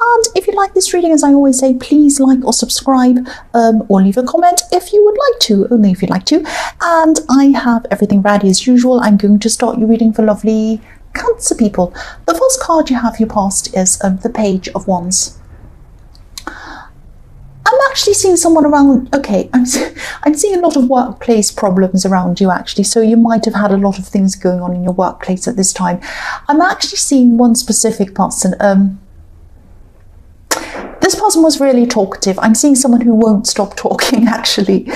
And if you like this reading, as I always say, please like or subscribe, or leave a comment if you would like to, only if you'd like to. And I have everything ready as usual. I'm going to start your reading for lovely Cancer people. The first card you have, your past, is the Page of Wands. I'm actually seeing someone around. Okay, I'm seeing a lot of workplace problems around you, actually. So you might have had a lot of things going on in your workplace at this time. I'm actually seeing one specific person. This person was really talkative. I'm seeing someone who won't stop talking, actually.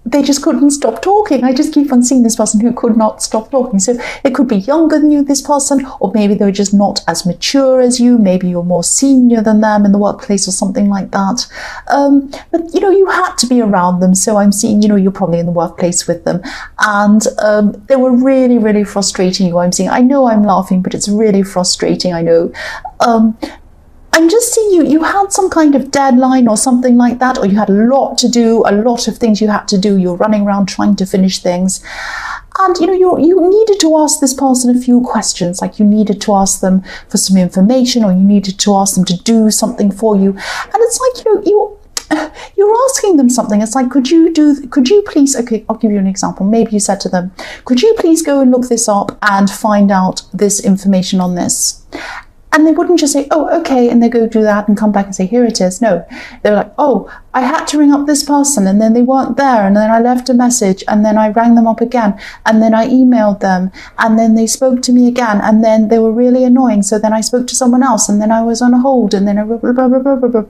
They just couldn't stop talking. I just keep on seeing this person who could not stop talking. So it could be younger than you, this person, or maybe they're just not as mature as you. Maybe you're more senior than them in the workplace or something like that. But, you had to be around them. So I'm seeing, you're probably in the workplace with them. And they were really, really frustrating you. I'm seeing, I know I'm laughing, but it's really frustrating, I know. I'm just seeing you had some kind of deadline or something like that, or you had a lot to do, a lot of things you had to do. You're running around trying to finish things. And, you needed to ask this person a few questions, like you needed to ask them for some information, or you needed to ask them to do something for you. And it's like, you're asking them something. It's like, could you please, okay, I'll give you an example. Maybe you said to them, could you please go and look this up and find out this information on this? And they wouldn't just say, oh, okay, and they go do that and come back and say, here it is. No, they're like, oh, I had to ring up this person and then they weren't there. And then I left a message and then I rang them up again. And then I emailed them and then they spoke to me again. And then they were really annoying. So then I spoke to someone else and then I was on hold and then I blah, blah, blah, blah, blah, blah.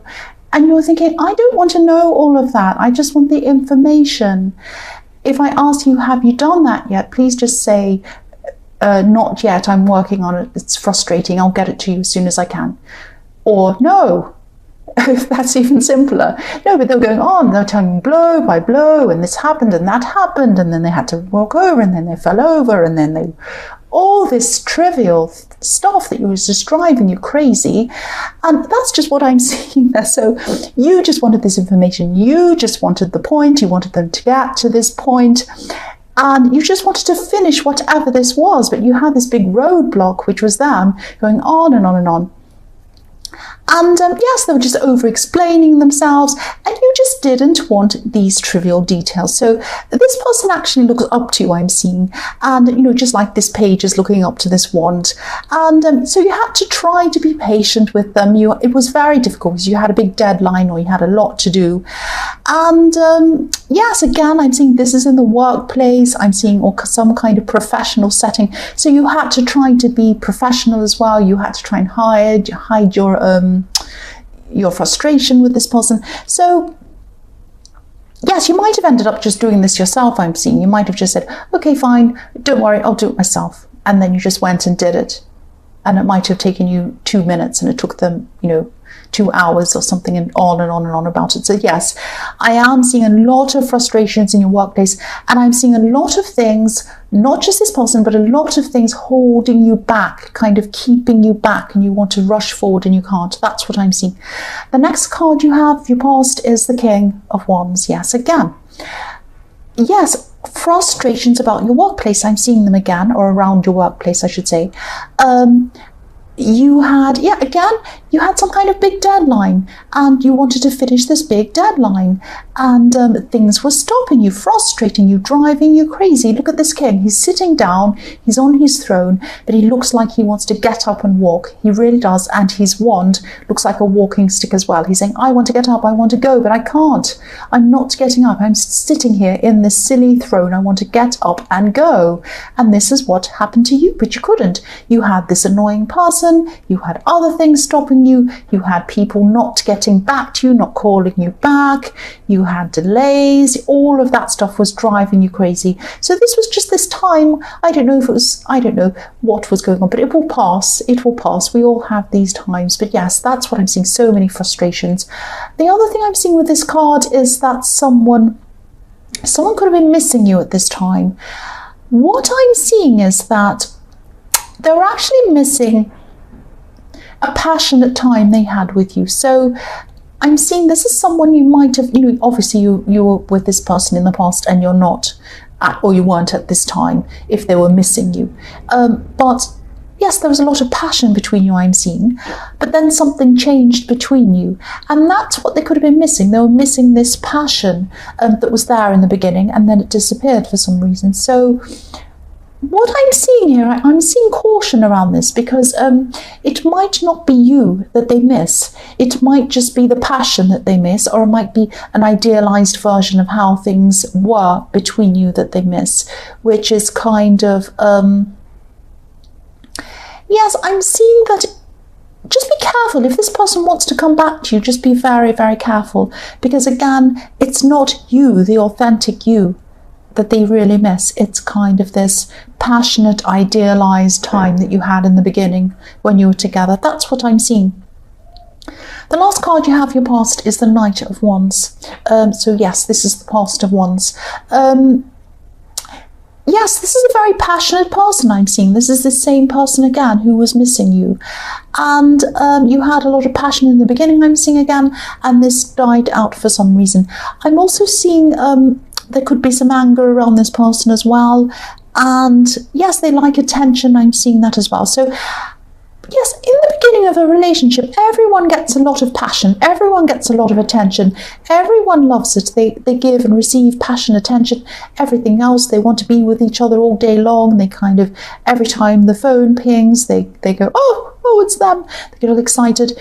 And you're thinking, I don't want to know all of that. I just want the information. If I ask you, have you done that yet? Please just say, not yet, I'm working on it, it's frustrating, I'll get it to you as soon as I can. Or no, that's even simpler. No, but they're going on, they're telling me blow by blow, and this happened and that happened, and then they had to walk over, and then they fell over, and then all this trivial stuff that was just driving you crazy. And that's just what I'm seeing there. So you just wanted this information, you just wanted the point, you wanted them to get to this point. And you just wanted to finish whatever this was, but you had this big roadblock, which was them going on and on and on. And yes, they were just over-explaining themselves, and you just didn't want these trivial details. So this person actually looks up to you, I'm seeing, and just like this page is looking up to this wand. And so you had to try to be patient with them. It was very difficult because you had a big deadline or you had a lot to do. And yes, again, I'm seeing this is in the workplace. I'm seeing some kind of professional setting. So you had to try to be professional as well. You had to try and hide your frustration with this person. So yes, you might have ended up just doing this yourself, I'm seeing. You might have just said, okay, fine, don't worry, I'll do it myself. And then you just went and did it. And it might have taken you 2 minutes and it took them, 2 hours or something, and on and on and on about it. So yes, I am seeing a lot of frustrations in your workplace, and I'm seeing a lot of things, not just this person, but a lot of things holding you back, kind of keeping you back, and you want to rush forward and you can't. That's what I'm seeing. The next card you have, your past, is the King of Wands. Yes, again. Yes, frustrations about your workplace. I'm seeing them again, or around your workplace, I should say. You had some kind of big deadline, and you wanted to finish this big deadline, and things were stopping you, frustrating you, driving you crazy. Look at this king. He's sitting down, he's on his throne, but he looks like he wants to get up and walk. He really does. And his wand looks like a walking stick as well. He's saying, I want to get up, I want to go, but I can't. I'm not getting up. I'm sitting here in this silly throne. I want to get up and go. And this is what happened to you, but you couldn't. You had this annoying person, you had other things stopping you, you had people not getting back to you, not calling you back, you had delays, all of that stuff was driving you crazy. So this was just this time, I don't know what was going on, but it will pass, we all have these times. But yes, that's what I'm seeing, so many frustrations. The other thing I'm seeing with this card is that someone could have been missing you at this time. What I'm seeing is that they're actually missing a passionate time they had with you. So I'm seeing this is someone you might have, obviously you were with this person in the past and you're not, or you weren't at this time if they were missing you. But yes, there was a lot of passion between you, I'm seeing, but then something changed between you. And that's what they could have been missing. They were missing this passion that was there in the beginning, and then it disappeared for some reason. So what I'm seeing here, I'm seeing caution around this, because it might not be you that they miss. It might just be the passion that they miss, or it might be an idealized version of how things were between you that they miss, which is kind of, yes, I'm seeing that. Just be careful. If this person wants to come back to you, just be very, very careful, because again, it's not you, the authentic you, that they really miss. It's kind of this passionate, idealized time that you had in the beginning when you were together. That's what I'm seeing. The last card you have, your past, is the Knight of Wands. So yes, this is the past of Wands. Yes, this is a very passionate person I'm seeing. This is the same person again who was missing you. And you had a lot of passion in the beginning, I'm seeing again, and this died out for some reason. I'm also seeing there could be some anger around this person as well. And yes, they like attention. I'm seeing that as well. So yes, in the beginning of a relationship, everyone gets a lot of passion. Everyone gets a lot of attention. Everyone loves it. They give and receive passion, attention, everything else. They want to be with each other all day long. They kind of, every time the phone pings, they go, oh, it's them. They get all excited.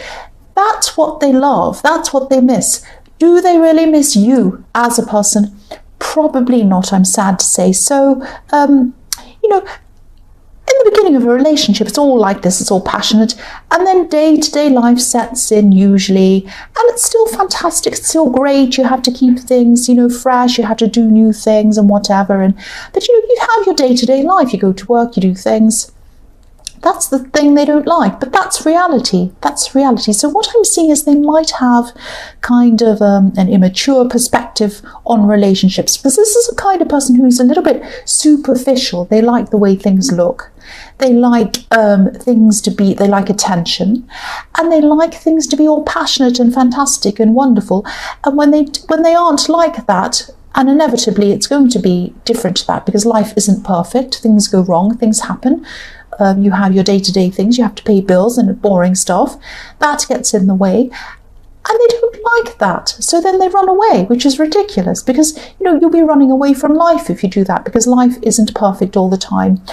That's what they love. That's what they miss. Do they really miss you as a person? Probably not, I'm sad to say. So, you know, in the beginning of a relationship, it's all like this, it's all passionate, and then day-to-day life sets in usually, and it's still fantastic, it's still great. You have to keep things, you know, fresh, you have to do new things and whatever, but you know, you have your day-to-day life, you go to work, you do things. That's the thing they don't like, but that's reality. That's reality. So what I'm seeing is they might have kind of an immature perspective on relationships, because this is a kind of person who's a little bit superficial. They like the way things look. They like things to be, they like attention, and they like things to be all passionate and fantastic and wonderful. And when they aren't like that, and inevitably it's going to be different to that, because life isn't perfect. Things go wrong, things happen. You have your day-to-day things, you have to pay bills and boring stuff. That gets in the way. And they don't like that. So then they run away, which is ridiculous, because, you know, you'll be running away from life if you do that, because life isn't perfect all the time.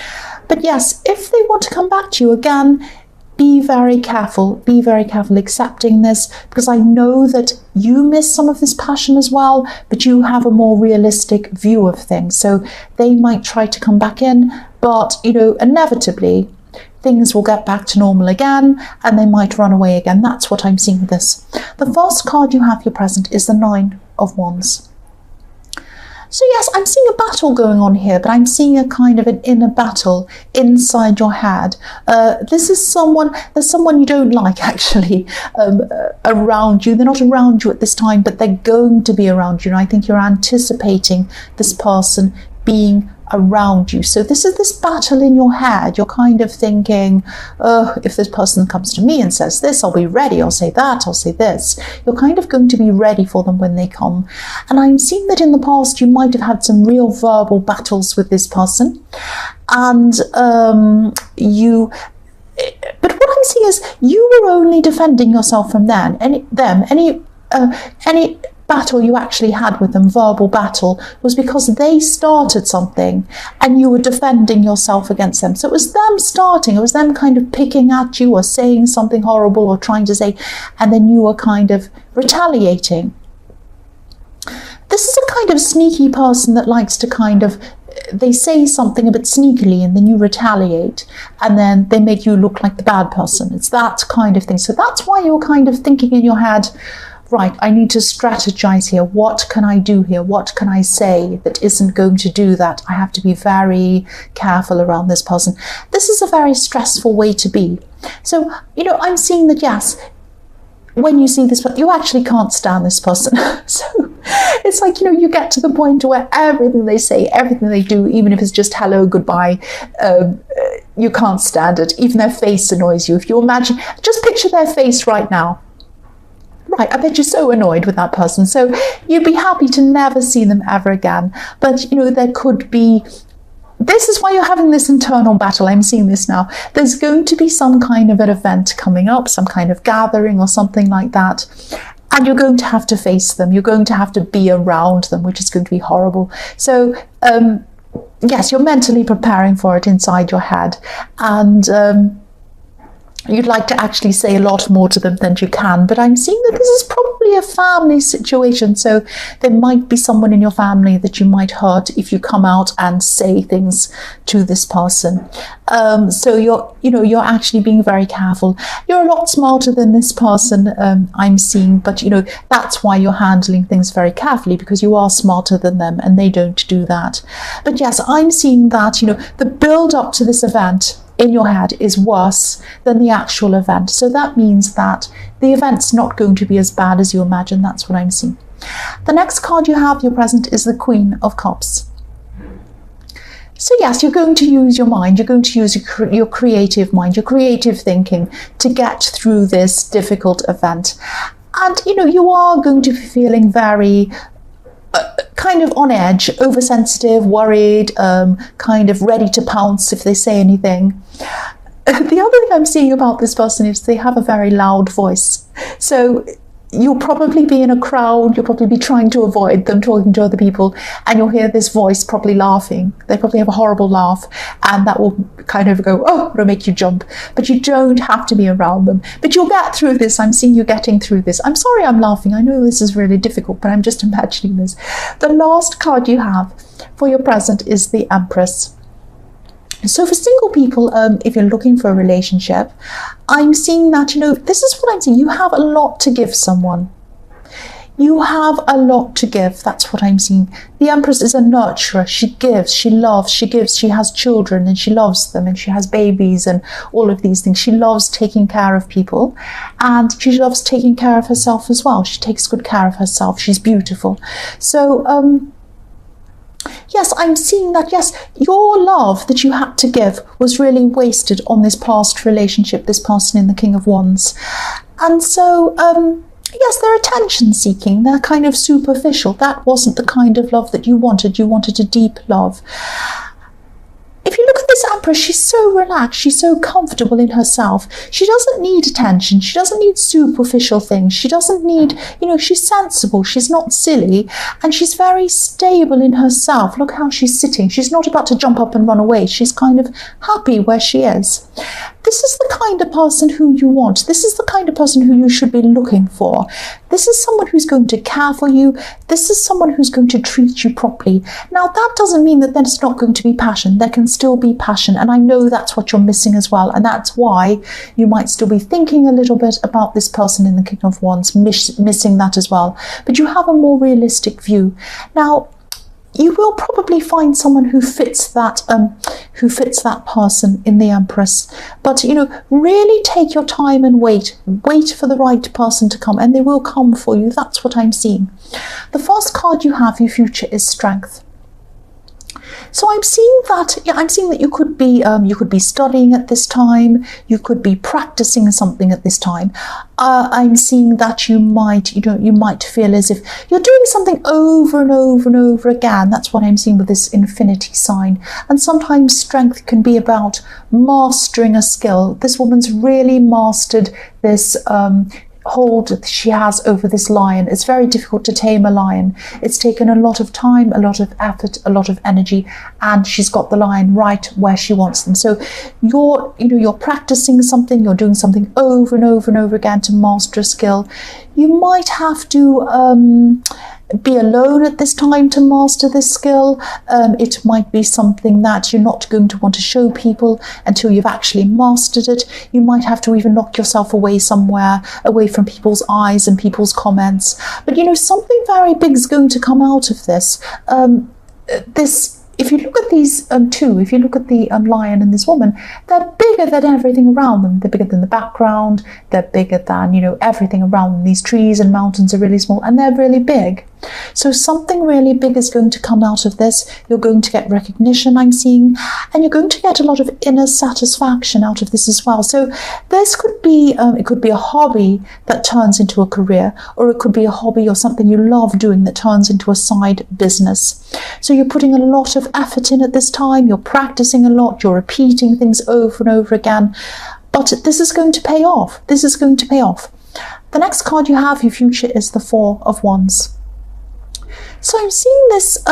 But yes, if they want to come back to you again, be very careful. Be very careful accepting this, because I know that you miss some of this passion as well, but you have a more realistic view of things. So they might try to come back in, but, you know, inevitably things will get back to normal again, and they might run away again. That's what I'm seeing with this. The first card you have, your present, is the Nine of Wands. So yes, I'm seeing a battle going on here, but I'm seeing a kind of an inner battle inside your head. This is there's someone you don't like actually around you. They're not around you at this time, but they're going to be around you. And I think you're anticipating this person being around you. So this is this battle in your head. You're kind of thinking, oh, if this person comes to me and says this, I'll be ready. I'll say that, I'll say this. You're kind of going to be ready for them when they come. And I'm seeing that in the past, you might have had some real verbal battles with this person. And but what I'm seeing is you were only defending yourself from them. Any battle you actually had with them, verbal battle, was because they started something and you were defending yourself against them. So it was them starting, it was them kind of picking at you or saying something horrible or trying to say, and then you were kind of retaliating. This is a kind of sneaky person that likes to kind of, they say something a bit sneakily and then you retaliate, and then they make you look like the bad person. It's that kind of thing. So that's why you're kind of thinking in your head, right, I need to strategize here. What can I do here? What can I say that isn't going to do that? I have to be very careful around this person. This is a very stressful way to be. So, you know, I'm seeing that, yes, when you see this, you actually can't stand this person. So it's like, you know, you get to the point where everything they say, everything they do, even if it's just hello, goodbye, you can't stand it. Even their face annoys you. If you imagine, just picture their face right now. Right, I bet you're so annoyed with that person. So you'd be happy to never see them ever again. But, you know, there could be this is why you're having this internal battle. I'm seeing this now. There's going to be some kind of an event coming up, some kind of gathering or something like that. And you're going to have to face them. You're going to have to be around them, which is going to be horrible. So, yes, you're mentally preparing for it inside your head. And you'd like to actually say a lot more to them than you can. But I'm seeing that this is probably a family situation. So there might be someone in your family that you might hurt if you come out and say things to this person. So you're actually being very careful. You're a lot smarter than this person, I'm seeing, but that's why you're handling things very carefully, because you are smarter than them and they don't do that. But yes, I'm seeing that, the build up to this event in your head is worse than the actual event. So that means that the event's not going to be as bad as you imagine. That's what I'm seeing. The next card you have, your present, is the Queen of Cups. So yes, you're going to use your mind. You're going to use your creative mind, your creative thinking to get through this difficult event. And, you are going to be feeling very kind of on edge, oversensitive, worried, kind of ready to pounce if they say anything. The other thing I'm seeing about this person is they have a very loud voice. So you'll probably be in a crowd, you'll probably be trying to avoid them talking to other people, and you'll hear this voice probably laughing. They probably have a horrible laugh, and that will kind of go, oh, it'll make you jump. But you don't have to be around them. But you'll get through this. I'm seeing you getting through this. I'm sorry I'm laughing. I know this is really difficult, but I'm just imagining this. The last card you have for your present is the Empress. So for single people, if you're looking for a relationship, I'm seeing that, this is what I'm seeing. You have a lot to give someone. You have a lot to give. That's what I'm seeing. The Empress is a nurturer. She gives, she loves, she gives. She has children and she loves them, and she has babies and all of these things. She loves taking care of people, and she loves taking care of herself as well. She takes good care of herself. She's beautiful. So, yes, I'm seeing that, yes, your love that you had to give was really wasted on this past relationship, this person in the King of Wands. And so, yes, they're attention seeking. They're kind of superficial. That wasn't the kind of love that you wanted. You wanted a deep love. If you look at this Empress, she's so relaxed, she's so comfortable in herself. She doesn't need attention, she doesn't need superficial things, she doesn't need, she's sensible, she's not silly, and she's very stable in herself. Look how she's sitting. She's not about to jump up and run away. She's kind of happy where she is. This is the kind of person who you want. This is the kind of person who you should be looking for. This is someone who's going to care for you. This is someone who's going to treat you properly. Now, that doesn't mean that there's not going to be passion. There can still be passion. And I know that's what you're missing as well. And that's why you might still be thinking a little bit about this person in the King of Wands, missing that as well. But you have a more realistic view. Now, you will probably find someone who fits that person in the Empress. But, really take your time and wait for the right person to come, and they will come for you. That's what I'm seeing. The first card you have, your future, is Strength. So I'm seeing that you could be studying at this time. You could be practicing something at this time. I'm seeing that you might feel as if you're doing something over and over and over again. That's what I'm seeing with this infinity sign. And sometimes strength can be about mastering a skill. This woman's really mastered this hold that she has over this lion. It's very difficult to tame a lion. It's taken a lot of time, a lot of effort, a lot of energy, and she's got the lion right where she wants them. So you're practicing something, you're doing something over and over and over again to master a skill. You might have to be alone at this time to master this skill. It might be something that you're not going to want to show people until you've actually mastered it. You might have to even lock yourself away somewhere, away from people's eyes and people's comments. But something very big is going to come out of this. If you look at these two, if you look at the lion and this woman, they're bigger than everything around them. They're bigger than the background. They're bigger than, everything around them. These trees and mountains are really small, and they're really big. So something really big is going to come out of this. You're going to get recognition, I'm seeing, and you're going to get a lot of inner satisfaction out of this as well. So this could be, it could be a hobby that turns into a career, or it could be a hobby or something you love doing that turns into a side business. So you're putting a lot of effort in at this time, you're practicing a lot, you're repeating things over and over again, but this is going to pay off. This is going to pay off. The next card you have, your future, is the Four of Wands. So I'm seeing this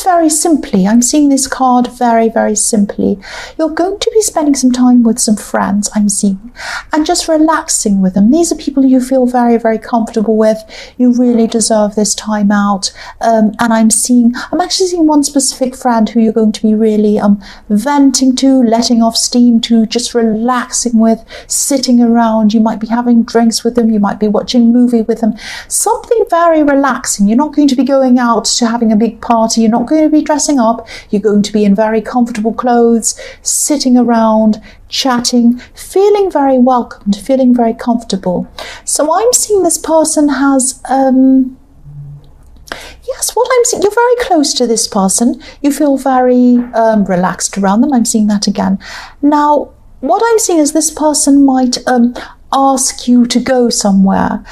very simply. I'm seeing this card very, very simply. You're going to be spending some time with some friends, I'm seeing, and just relaxing with them. These are people you feel very, very comfortable with. You really deserve this time out. And I'm actually seeing one specific friend who you're going to be really venting to, letting off steam to, just relaxing with, sitting around. You might be having drinks with them. You might be watching a movie with them. Something very relaxing. You're not going to be going out to having a big party. You're not going to be dressing up. You're going to be in very comfortable clothes, sitting around, chatting, feeling very welcomed, feeling very comfortable. So I'm seeing this person has, yes, what I'm seeing, you're very close to this person. You feel very relaxed around them. I'm seeing that again. Now, what I'm seeing is this person might ask you to go somewhere.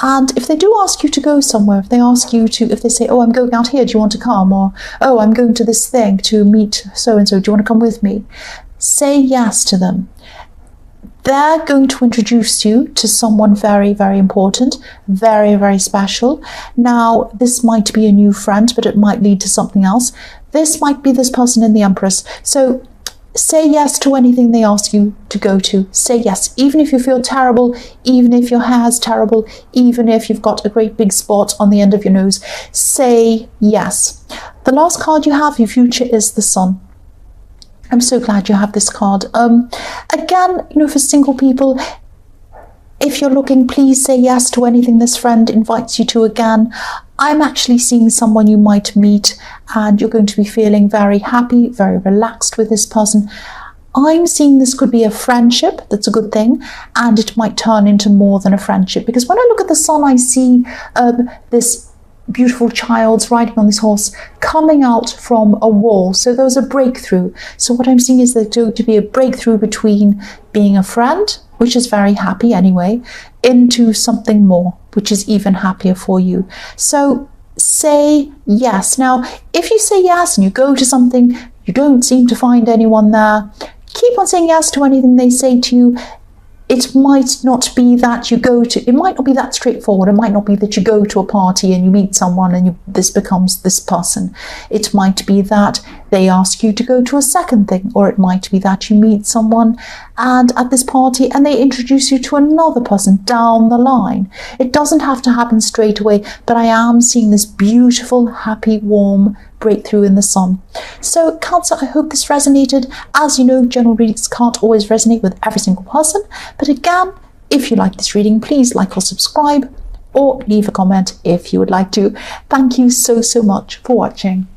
And if they do ask you to go somewhere, if they say, oh, I'm going out here, do you want to come? Or, oh, I'm going to this thing to meet so-and-so, do you want to come with me? Say yes to them. They're going to introduce you to someone very, very important, very, very special. Now, this might be a new friend, but it might lead to something else. This might be this person in the Empress. So say yes to anything they ask you to go to. Say yes, even if you feel terrible, even if your hair's terrible, even if you've got a great big spot on the end of your nose. Say yes. The last card you have, your future, is the Sun. I'm so glad you have this card. Again, for single people, if you're looking, please say yes to anything this friend invites you to. Again, I'm actually seeing someone you might meet and you're going to be feeling very happy, very relaxed with this person. I'm seeing this could be a friendship. That's a good thing. And it might turn into more than a friendship. Because when I look at the Sun, I see this beautiful child riding on this horse coming out from a wall. So there was a breakthrough. So what I'm seeing is there's going to be a breakthrough between being a friend, which is very happy anyway, into something more, which is even happier for you. So say yes. Now, if you say yes and you go to something, you don't seem to find anyone there, keep on saying yes to anything they say to you. It might not be that it might not be that straightforward. It might not be that you go to a party and you meet someone and this becomes this person. It might be that they ask you to go to a second thing, or it might be that you meet someone and at this party and they introduce you to another person down the line. It doesn't have to happen straight away, but I am seeing this beautiful, happy, warm breakthrough in the Sun. So Cancer, I hope this resonated. As you know, general readings can't always resonate with every single person, but again, if you like this reading, please like or subscribe, or leave a comment if you would like to. Thank you so much for watching.